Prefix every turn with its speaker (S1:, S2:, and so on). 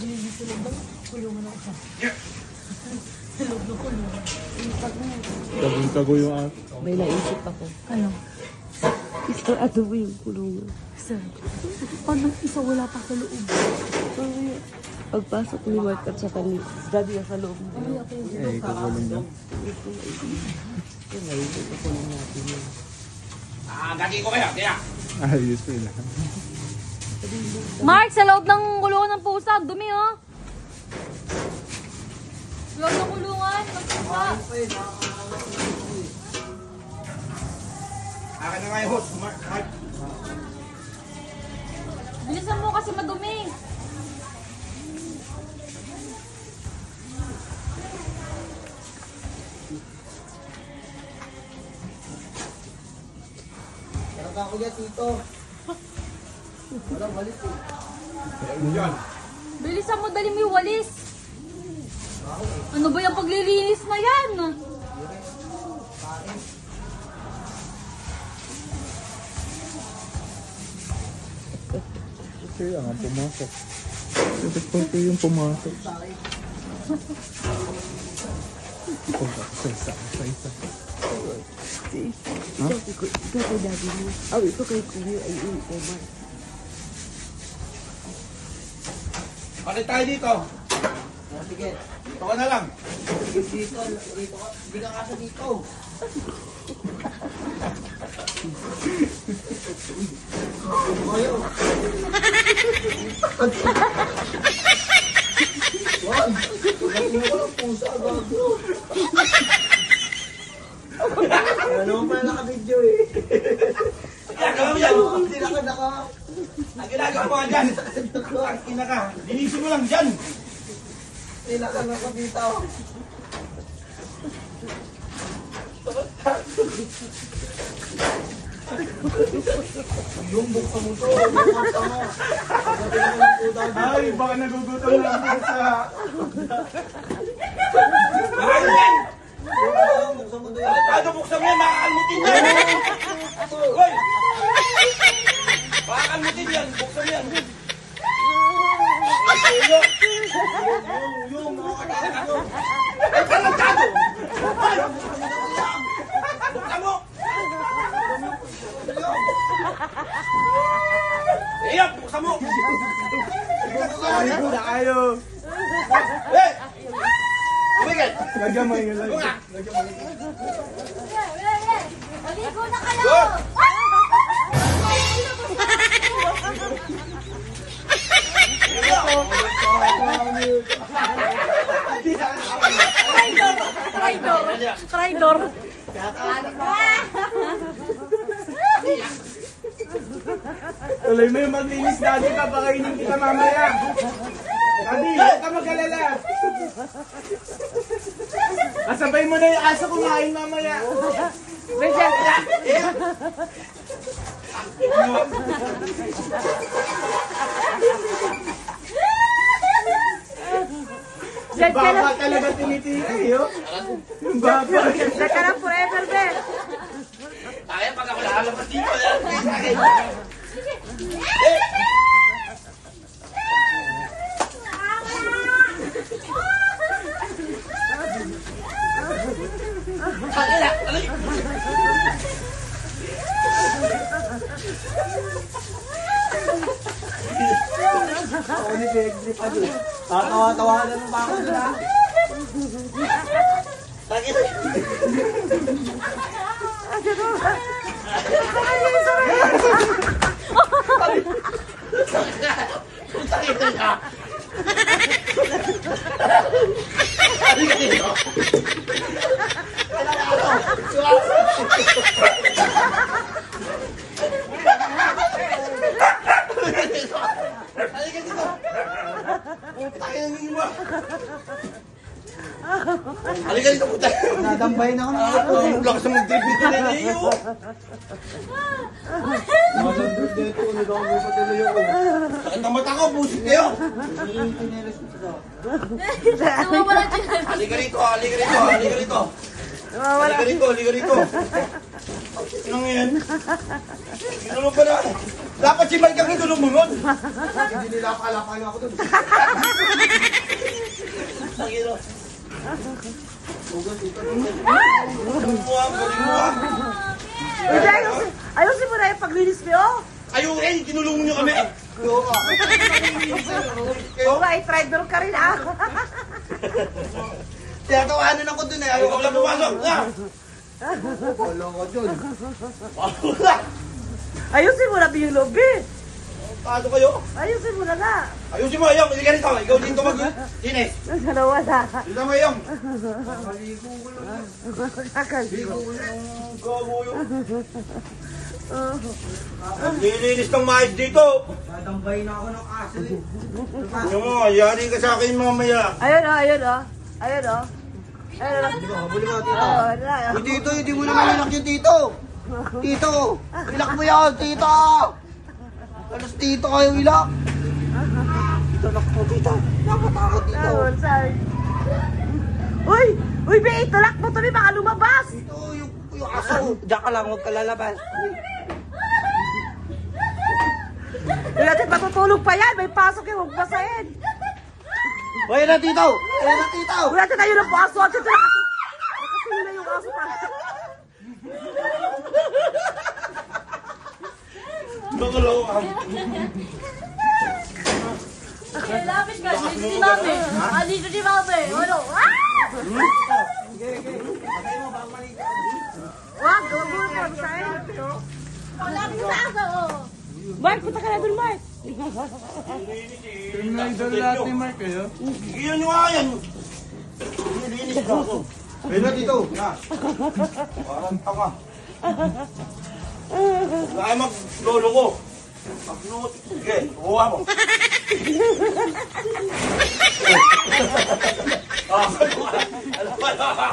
S1: Sa loob ng kulungan ako. Sa loob ng kulungan.
S2: Tago yung at.
S3: May naisip ako.
S1: Ano?
S3: Isarado mo yung kulungan.
S1: Sir, paano isa wala pa sa loob?
S3: Mamaya, pagpasok ni Mark at saka ni Daddy sa loob.
S2: Eh, kakulong niya.
S3: Yung naisip ako lang natin yun.
S4: Gagi ko kaya, kaya.
S2: Ayos sila.
S1: Mark, sa loob ng kulungan ng pusa. Dumi, oh. Sa loob ng kulungan ng pusa.
S4: Akin na nga yung host, Mark.
S1: Bilisan mo kasi madumi.
S5: Meron ako dyan, Tito. Walang walis eh.
S1: Bilisan mo, dali mo yung walis. Ano ba yung paglilinis na yan?
S2: Kasi ang pumasok. Ito po ito yung pumasok. Ito ba? Isa.
S3: Ito kay Daddy mo. Ito kay Kuya. Ay, kay Mark.
S4: Bakit tayo dito?
S5: Sige.
S4: Dito ka na lang.
S5: Dito. Hindi ka kasi dito. Ayaw. Wag. Naging ko ng pusa. Gago. Ano mo pala naka-video eh.
S4: Ginagawa mo yan.
S5: Hindi naka.
S4: Ang ginagawa mo nga dyan. Ang ina ka. Linisin mo lang dyan.
S5: Hindi naka dito. Yung buksan mo to. Buksan mo.
S2: Ay, baka nagugutom na ako sa...
S4: Bakit yan?
S5: Buksan mo to.
S4: Ano buksan mo yan? Makakalmutin yan. Hoy! Makakalmutin yan. Buksan mo yan.
S5: Yung mga kailangan.
S4: Ay, kalantado! Hoy! Buksan mo! Iyak! Buksan mo!
S2: Ay, ayaw.
S4: Eh! Umigil!
S2: Nagamay yun lang.
S4: Bunga!
S1: Maligo na kayo!
S4: Good!
S1: Traidor!
S2: Tuloy mo yung maglinis, Daddy. Papakainin kita mamaya. Daddy, huwag ka mag-alala. Kasabay mo na yung aso kumain mamaya. Baka talaga tinitiri, oh. Yung baka.
S3: Diyan ka lang forever, be.
S4: Kaya pag ako lalabas dito.
S5: Ako ni Peggy pa doon. Tatawa-tawanan mo ba ako na?
S4: Halika dito puta.
S5: Nadambayin ako ng ako.
S4: Ang lakas ng mag-trip dito na iyo.
S5: Nadambayin dito. Nagawin pa tuloy ako.
S4: Sakit ang mata ko, pusit kayo.
S5: Pinelas ko sa.
S1: Nawawala dyan.
S4: Halika rito, halika rito, halika rito. Halika rito, halika rito. Anong yan? Ginulong pa na. Dapat si Mike ang ginulong mo nun.
S5: Hindi nila akala ako doon.
S4: Galing mo ah, galing mo ah.
S3: Hindi, ayusin mo na yung paglinis niyo.
S4: Ayaw eh, ginulong niyo kami.
S5: Oo nga.
S3: Oo nga, i-driver ka rin ah.
S5: Tinatawanan ako doon eh. Ayaw
S4: Ayaw ka lang pumasok. Ah!
S5: Wala ka dun.
S3: Ayusin mo na Biolob eh.
S4: Paano kayo?
S3: Ayusin mo na nga.
S4: Ayusin mo, Ayong. Hindi ka rito. Ikaw dito mag-tinis.
S3: Ang dalawa na.
S4: Dito mo, Ayong.
S3: Kakaligo.
S4: Gago yun. Nililinis ng mais dito.
S5: Dadambay na ako ng aso eh.
S4: Ano mo, yari ka sa akin mamaya.
S3: Ayun oh, ayun oh. Ayun oh. Ayun oh.
S5: Habulin mo, tito.
S3: Oh, wala.
S5: Uy, tito, hindi mo naman ilak yung tito. Tito, ilak mo yan, tito. Alas tito kayo ilak. Tito, nakako, tito. Nakatakot, tito.
S3: Ayun, sorry. Uy! Uy, be, itulak mo to, be, baka lumabas.
S5: Tito, yung aso. Diyan ka lang, huwag ka lalabas.
S3: Uy, natin matutulog pa yan. May pasok yung huwag basahin.
S5: Uy, yan na, tito. Yan na, tito.
S3: Uy, natin tayo ng aso. Natin nakasilo na yung aso pa.
S4: Bakalaw.
S1: Lapit ka, dito si Mami. Dito si Mami. Ano?
S3: Wag, huwag mo na basahin.
S1: Lapit ka sa aso, oh.
S3: Mark, punta ka na dun, Mark.
S2: Idol lahat ni Mark kayo.
S4: Iyan nyo nga yan. Nililinis ka ako.
S5: Ayun na, tito.
S4: Parang tanga. Kaya maglolo ko. Maglolo. Sige, kuha mo. Ano ba?